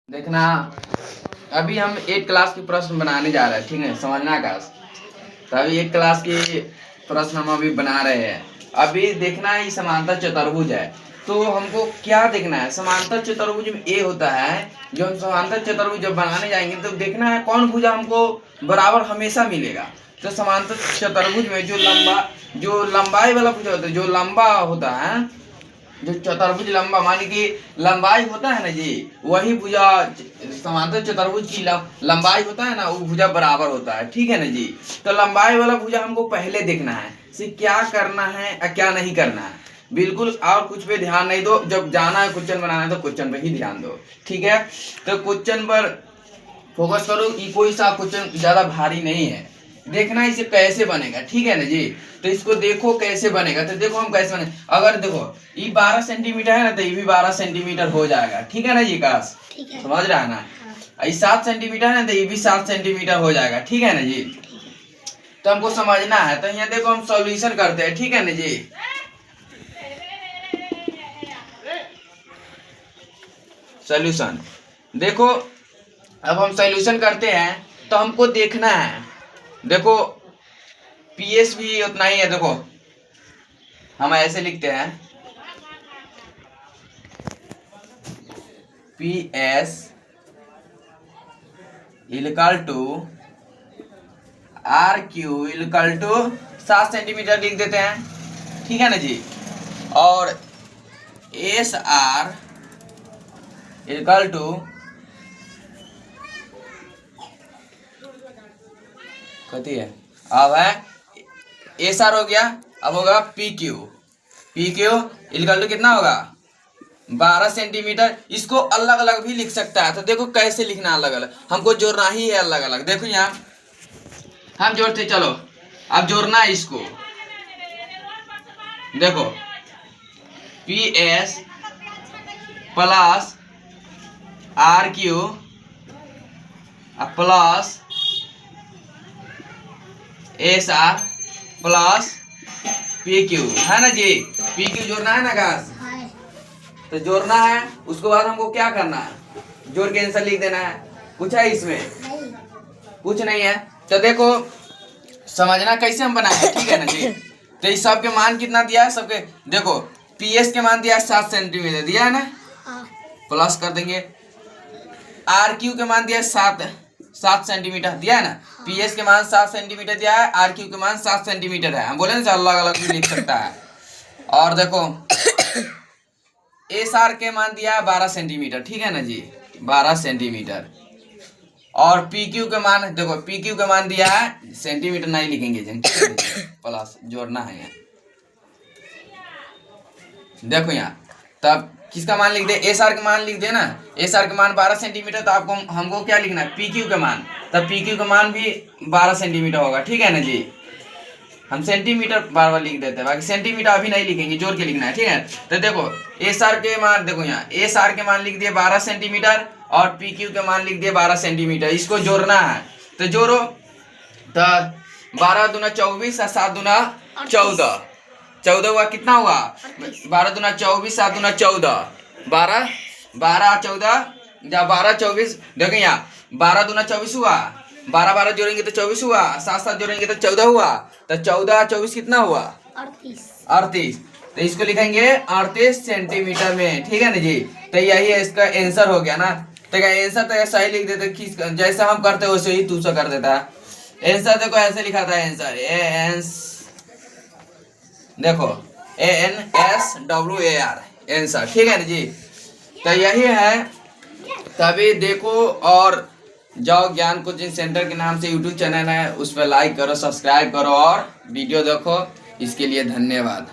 देखना, अभी हम 8 क्लास के प्रश्न बनाने जा रहे हैं, ठीक है, समझना का। तो अभी 1 क्लास की प्रश्न हम अभी बना रहे हैं। अभी देखना है, ये समांतर चतुर्भुज है, तो हमको क्या देखना है। समांतर चतुर्भुज में ए होता है, जो हम समांतर चतुर्भुज जब बनाने जाएंगे तो देखना है कौन भुजा हमको बराबर हमेशा मिलेगा। तो समांतर चतुर्भुज में जो लंबाई वाला भुजा होता है, जो लंबा होता है, जो चतुर्भुज लंबा माने कि लंबाई होता है ना जी, वही भुजा समांतर चतुर्भुज की लंबाई होता है ना, वो भुजा बराबर होता है, ठीक है ना जी। तो लंबाई वाला भुजा हमको पहले देखना है, से क्या करना है और क्या नहीं करना है। बिल्कुल और कुछ पे ध्यान नहीं दो, जब जाना है क्वेश्चन बनाना है तो क्वेश्चन पे ही ध्यान दो, ठीक है। तो क्वेश्चन पर फोकस करो, ये कोई सा क्वेश्चन ज्यादा भारी नहीं है। देखना इसे कैसे बनेगा, ठीक है ना जी। तो इसको देखो कैसे बनेगा, तो देखो हम कैसे बने। अगर देखो ये 12 सेंटीमीटर है ना, तो ये भी 12 सेंटीमीटर हो जाएगा, ठीक है ना जी काश, समझ रहा है ना। ये 7 सेंटीमीटर है ना, तो ये भी 7 सेंटीमीटर हो जाएगा, ठीक है ना जी। तो हमको समझना है, तो यहाँ देखो हम सॉल्यूशन करते हैं, ठीक है ना जी। सॉल्यूशन देखो, अब हम सॉल्यूशन करते हैं तो हमको देखना है, देखो पीएस भी उतना ही है। देखो हम ऐसे लिखते हैं, PS equal to R Q equal to 7 centimetre लिख देते हैं, ठीक है ना जी। और एस आर इक्वल टू कथी है, अब है एस आर हो गया, अब होगा P Q. P Q equal to कितना होगा 12 सेंटीमीटर। इसको अलग अलग भी लिख सकता है, तो देखो कैसे लिखना अलग अलग, हमको जोड़ना ही है अलग अलग। देखो यहाँ हम जोड़ते, चलो अब जोड़ना है इसको। देखो P S plus R Q plus S R plus P Q, है ना जी। पी क्यू जोड़ना है ना गास, तो जोड़ना है। उसके बाद हमको क्या करना है, जोड़ के आंसर लिख देना है। कुछ है इसमें, कुछ नहीं है। तो देखो समझना कैसे हम बनाए, ठीक है ना जी। तो इस सब के मान कितना दिया है सबके, देखो पीएस के मान दिया है 7 सेंटीमीटर दिया है ना, प्लस कर देंगे। आर क्यू के मान दिया है 7 सेंटीमीटर दिया है ना। पीएस के मान 7 सेंटीमीटर दिया है, आर क्यू के मान 7 सेंटीमीटर है। हम बोले ना अलग अलग भी लिख सकता है। और देखो एस आर के मान दिया है 12 सेंटीमीटर, ठीक है ना जी, 12 सेंटीमीटर। और पी क्यू के मान, देखो पी क्यू के मान दिया है, सेंटीमीटर नहीं लिखेंगे प्लस जोड़ना है यहाँ। देखो यहाँ तब किसका मान लिख दे, एस आर का मान लिख दे ना। एस आर का मान 12 सेंटीमीटर, तो आपको हमको क्या लिखना है, पी क्यू का मान। तब पी क्यू का मान भी 12 सेंटीमीटर होगा, ठीक है ना जी। हम सेंटीमीटर बार बार लिख देते हैं, बाकी सेंटीमीटर अभी नहीं लिखेंगे, जोड़ के लिखना है, ठीक है। तो देखो एस आर के मान, देखो यहाँ एस आर के मान लिख दिए 12 सेंटीमीटर और पी क्यू के मान लिख दिए 12 सेंटीमीटर। इसको जोड़ना है, तो जोड़ो। तो 12 दूना 24 और 7 दूना 14, 14 हुआ, कितना हुआ 12 दूना 24, 7 दूना 14, 12 12 14 जब 12 24, देखो यहाँ 12 दूना 24 हुआ, 12 12 जोड़ेंगे तो 24 हुआ, 7 7 जोड़ेंगे तो 14 हुआ। तो 14 24 कितना हुआ 38। तो इसको लिखेंगे 38 सेंटीमीटर में, ठीक है ना जी। तो यही है इसका आंसर हो गया ना। तो क्या आंसर तो सही लिख देते, जैसा हम करते वैसे ही दूसरा कर देता है। आंसर देखो ऐसे लिखा था, आंसर देखो ANSWAR आंसर, ठीक है ना जी। तो यही है। तभी देखो और जाओ, ज्ञान कोचिंग सेंटर के नाम से यूट्यूब चैनल है, उस पर लाइक करो, सब्सक्राइब करो और वीडियो देखो। इसके लिए धन्यवाद।